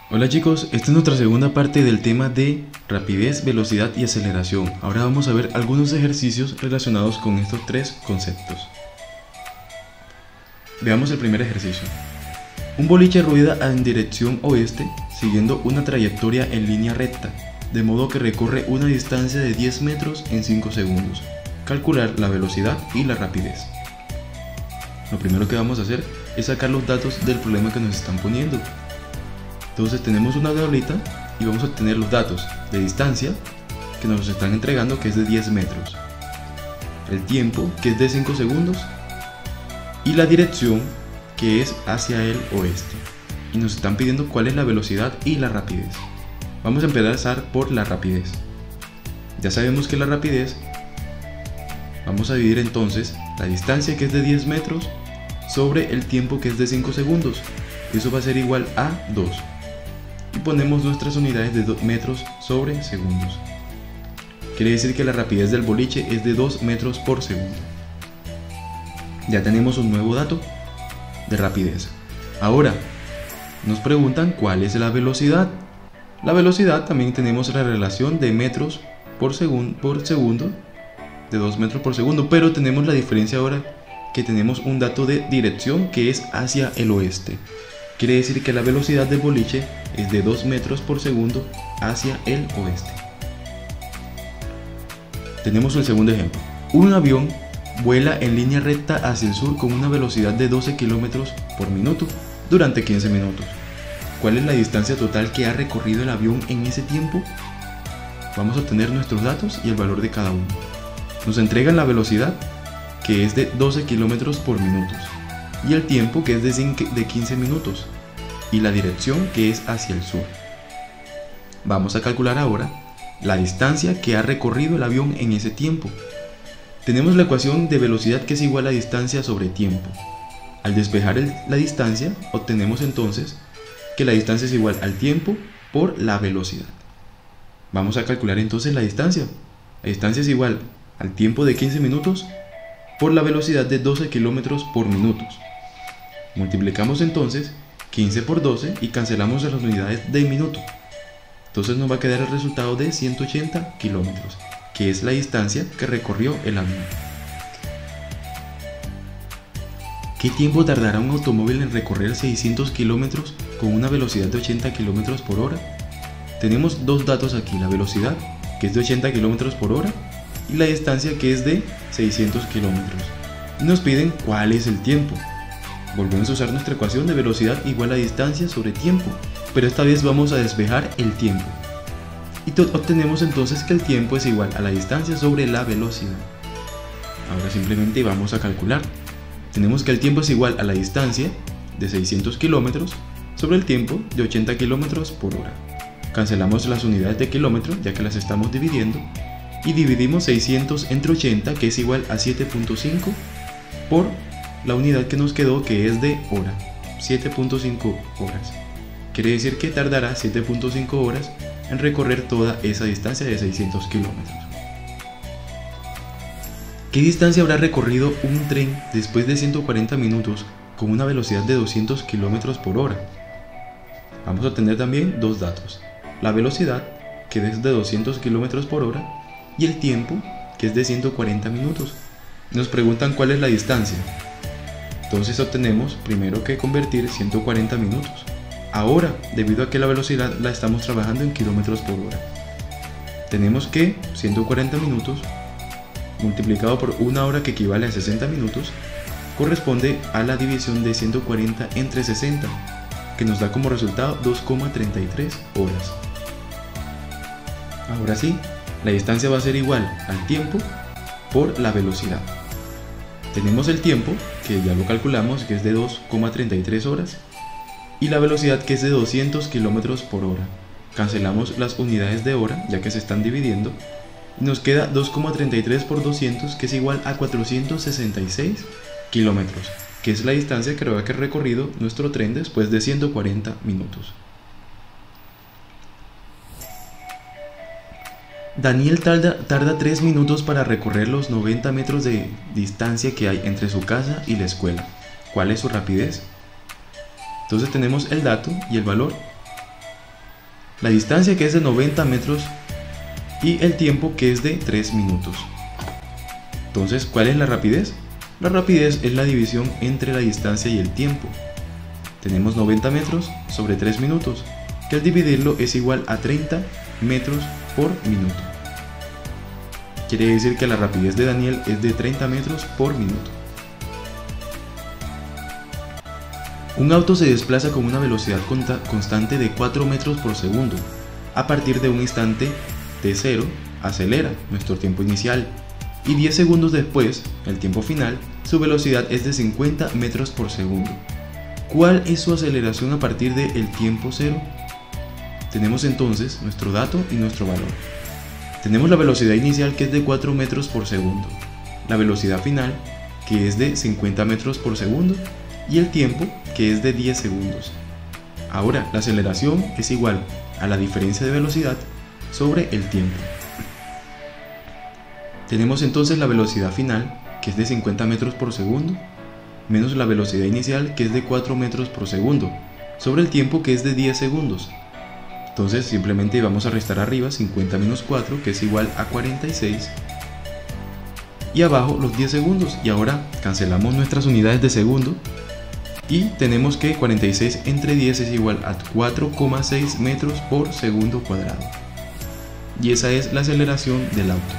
Hola chicos, esta es nuestra segunda parte del tema de rapidez, velocidad y aceleración. Ahora vamos a ver algunos ejercicios relacionados con estos tres conceptos. Veamos el primer ejercicio. Un boliche rueda en dirección oeste siguiendo una trayectoria en línea recta, de modo que recorre una distancia de 10 metros en 5 segundos. Calcular la velocidad y la rapidez. Lo primero que vamos a hacer es sacar los datos del problema que nos están poniendo. Entonces tenemos una tablita y vamos a obtener los datos de distancia que nos están entregando, que es de 10 metros, el tiempo, que es de 5 segundos, y la dirección, que es hacia el oeste. Y nos están pidiendo cuál es la velocidad y la rapidez. Vamos a empezar por la rapidez. Ya sabemos que la rapidez, vamos a dividir entonces la distancia, que es de 10 metros, sobre el tiempo, que es de 5 segundos. Eso va a ser igual a 2. Y ponemos nuestras unidades de metros sobre segundos. Quiere decir que la rapidez del boliche es de 2 metros por segundo. Ya tenemos un nuevo dato de rapidez. Ahora nos preguntan cuál es la velocidad. La velocidad también tenemos la relación de metros por segundo, de 2 metros por segundo, pero tenemos la diferencia ahora que tenemos un dato de dirección, que es hacia el oeste. Quiere decir que la velocidad del boliche es de 2 metros por segundo hacia el oeste. Tenemos el segundo ejemplo. Un avión vuela en línea recta hacia el sur con una velocidad de 12 km por minuto durante 15 minutos. ¿Cuál es la distancia total que ha recorrido el avión en ese tiempo? Vamos a obtener nuestros datos y el valor de cada uno. Nos entregan la velocidad, que es de 12 km por minuto, y el tiempo, que es de 15 minutos, y la dirección, que es hacia el sur. Vamos a calcular ahora la distancia que ha recorrido el avión en ese tiempo. Tenemos la ecuación de velocidad, que es igual a distancia sobre tiempo. Al despejar la distancia, obtenemos entonces que la distancia es igual al tiempo por la velocidad. Vamos a calcular entonces la distancia. La distancia es igual al tiempo de 15 minutos por la velocidad de 12 km por minuto. Multiplicamos entonces 15 por 12 y cancelamos las unidades de minuto. Entonces nos va a quedar el resultado de 180 kilómetros, que es la distancia que recorrió el avión. ¿Qué tiempo tardará un automóvil en recorrer 600 kilómetros con una velocidad de 80 kilómetros por hora? Tenemos dos datos aquí, la velocidad, que es de 80 kilómetros por hora, y la distancia, que es de 600 kilómetros. Y nos piden cuál es el tiempo. Volvemos a usar nuestra ecuación de velocidad igual a distancia sobre tiempo, pero esta vez vamos a despejar el tiempo. Y obtenemos entonces que el tiempo es igual a la distancia sobre la velocidad. Ahora simplemente vamos a calcular. Tenemos que el tiempo es igual a la distancia de 600 kilómetros sobre el tiempo de 80 kilómetros por hora. Cancelamos las unidades de kilómetro, ya que las estamos dividiendo, y dividimos 600 entre 80, que es igual a 7.5 por la unidad que nos quedó, que es de hora, 7.5 horas. Quiere decir que tardará 7.5 horas en recorrer toda esa distancia de 600 kilómetros. ¿Qué distancia habrá recorrido un tren después de 140 minutos con una velocidad de 200 km por hora? Vamos a obtener también dos datos: la velocidad, que es de 200 km por hora, y el tiempo, que es de 140 minutos. Nos preguntan cuál es la distancia. Entonces obtenemos primero que convertir 140 minutos a hora, debido a que la velocidad la estamos trabajando en kilómetros por hora. Tenemos que 140 minutos multiplicado por una hora, que equivale a 60 minutos, corresponde a la división de 140 entre 60, que nos da como resultado 2,33 horas. Ahora sí, la distancia va a ser igual al tiempo por la velocidad. Tenemos el tiempo, que ya lo calculamos, que es de 2,33 horas, y la velocidad, que es de 200 km por hora. Cancelamos las unidades de hora, ya que se están dividiendo, y nos queda 2,33 por 200, que es igual a 466 kilómetros, que es la distancia que habrá recorrido nuestro tren después de 140 minutos. Daniel tarda 3 minutos para recorrer los 90 metros de distancia que hay entre su casa y la escuela. ¿Cuál es su rapidez? Entonces tenemos el dato y el valor. la distancia que es de 90 metros y el tiempo que es de 3 minutos. Entonces, ¿cuál es la rapidez? La rapidez es la división entre la distancia y el tiempo. Tenemos 90 metros sobre 3 minutos, que al dividirlo es igual a 30 metros por minuto. Quiere decir que la rapidez de Daniel es de 30 metros por minuto. Un auto se desplaza con una velocidad constante de 4 metros por segundo. A partir de un instante t0, acelera nuestro tiempo inicial, y 10 segundos después, el tiempo final, su velocidad es de 50 metros por segundo. ¿Cuál es su aceleración a partir del tiempo cero? Tenemos entonces nuestro dato y nuestro valor. Tenemos la velocidad inicial, que es de 4 metros por segundo, la velocidad final, que es de 50 metros por segundo, y el tiempo, que es de 10 segundos. Ahora, la aceleración es igual a la diferencia de velocidad sobre el tiempo. Tenemos entonces la velocidad final, que es de 50 metros por segundo, menos la velocidad inicial, que es de 4 metros por segundo, sobre el tiempo, que es de 10 segundos. Entonces simplemente vamos a restar arriba 50 menos 4, que es igual a 46, y abajo los 10 segundos, y ahora cancelamos nuestras unidades de segundo, y tenemos que 46 entre 10 es igual a 4,6 metros por segundo cuadrado. Y esa es la aceleración del auto.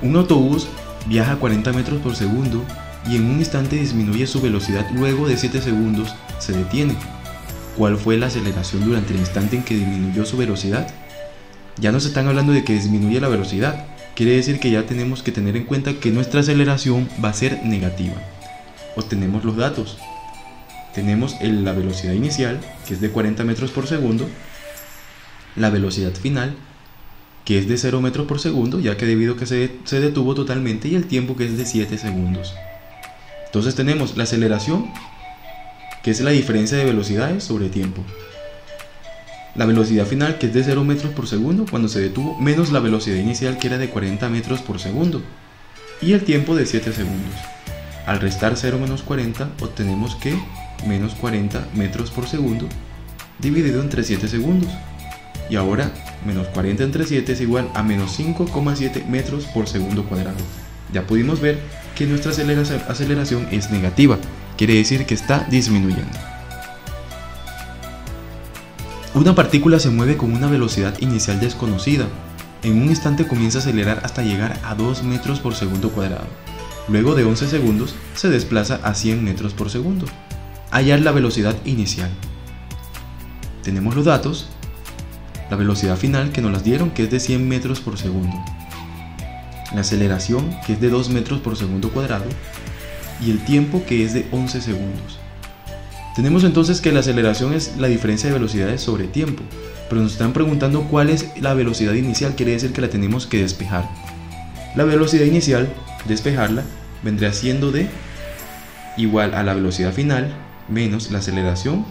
Un autobús viaja a 40 metros por segundo y en un instante disminuye su velocidad, luego de 7 segundos se detiene. ¿Cuál fue la aceleración durante el instante en que disminuyó su velocidad? Ya nos están hablando de que disminuye la velocidad. Quiere decir que ya tenemos que tener en cuenta que nuestra aceleración va a ser negativa. Obtenemos los datos. Tenemos la velocidad inicial, que es de 40 metros por segundo, la velocidad final, que es de 0 metros por segundo, ya que debido a que se detuvo totalmente, y el tiempo, que es de 7 segundos. Entonces tenemos la aceleración, que es la diferencia de velocidades sobre tiempo. La velocidad final, que es de 0 metros por segundo cuando se detuvo, menos la velocidad inicial, que era de 40 metros por segundo, y el tiempo de 7 segundos. Al restar 0 menos 40, obtenemos que menos 40 metros por segundo dividido entre 7 segundos. Y ahora, menos 40 entre 7 es igual a menos 5,7 metros por segundo cuadrado. Ya pudimos ver que nuestra aceleración es negativa, quiere decir que está disminuyendo. Una partícula se mueve con una velocidad inicial desconocida. En un instante comienza a acelerar hasta llegar a 2 metros por segundo cuadrado. Luego de 11 segundos se desplaza a 100 metros por segundo. Hallar la velocidad inicial. Tenemos los datos. La velocidad final, que nos las dieron, que es de 100 metros por segundo. La aceleración, que es de 2 metros por segundo cuadrado. Y el tiempo, que es de 11 segundos. Tenemos entonces que la aceleración es la diferencia de velocidades sobre tiempo. Pero nos están preguntando cuál es la velocidad inicial, quiere decir que la tenemos que despejar. La velocidad inicial, despejarla, vendría siendo de igual a la velocidad final menos la aceleración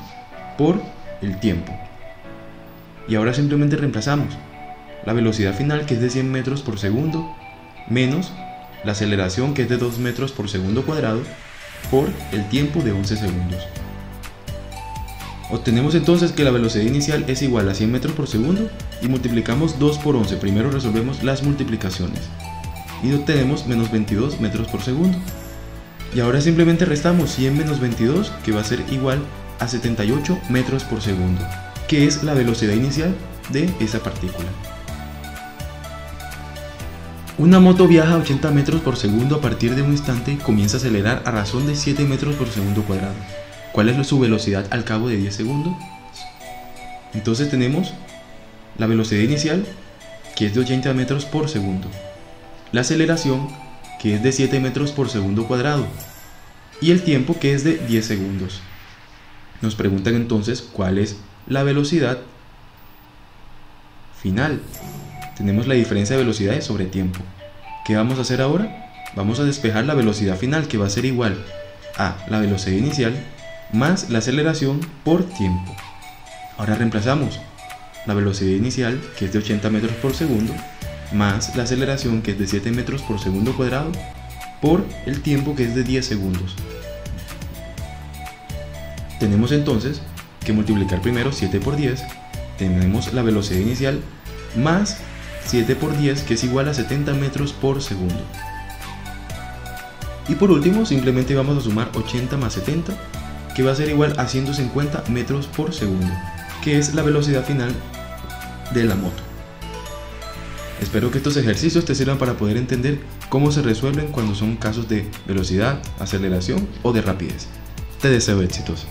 por el tiempo. Y ahora simplemente reemplazamos la velocidad final, que es de 100 metros por segundo, menos la aceleración, que es de 2 metros por segundo cuadrado, por el tiempo de 11 segundos. Obtenemos entonces que la velocidad inicial es igual a 100 metros por segundo y multiplicamos 2 por 11. Primero resolvemos las multiplicaciones y obtenemos menos 22 metros por segundo. Y ahora simplemente restamos 100 menos 22, que va a ser igual a 78 metros por segundo, que es la velocidad inicial de esa partícula. Una moto viaja a 80 metros por segundo a partir de un instante y comienza a acelerar a razón de 7 metros por segundo cuadrado. ¿Cuál es su velocidad al cabo de 10 segundos? Entonces tenemos la velocidad inicial, que es de 80 metros por segundo, la aceleración, que es de 7 metros por segundo cuadrado, y el tiempo, que es de 10 segundos. Nos preguntan entonces cuál es la velocidad final. Tenemos la diferencia de velocidades sobre tiempo. ¿Qué vamos a hacer ahora? Vamos a despejar la velocidad final, que va a ser igual a la velocidad inicial más la aceleración por tiempo. Ahora reemplazamos la velocidad inicial, que es de 80 metros por segundo, más la aceleración, que es de 7 metros por segundo cuadrado, por el tiempo, que es de 10 segundos. Tenemos entonces que multiplicar primero 7 por 10, tenemos la velocidad inicial, más 7 por 10, que es igual a 70 metros por segundo. Y por último, simplemente vamos a sumar 80 más 70, que va a ser igual a 150 metros por segundo, que es la velocidad final de la moto. Espero que estos ejercicios te sirvan para poder entender cómo se resuelven cuando son casos de velocidad, aceleración o de rapidez. Te deseo éxitos.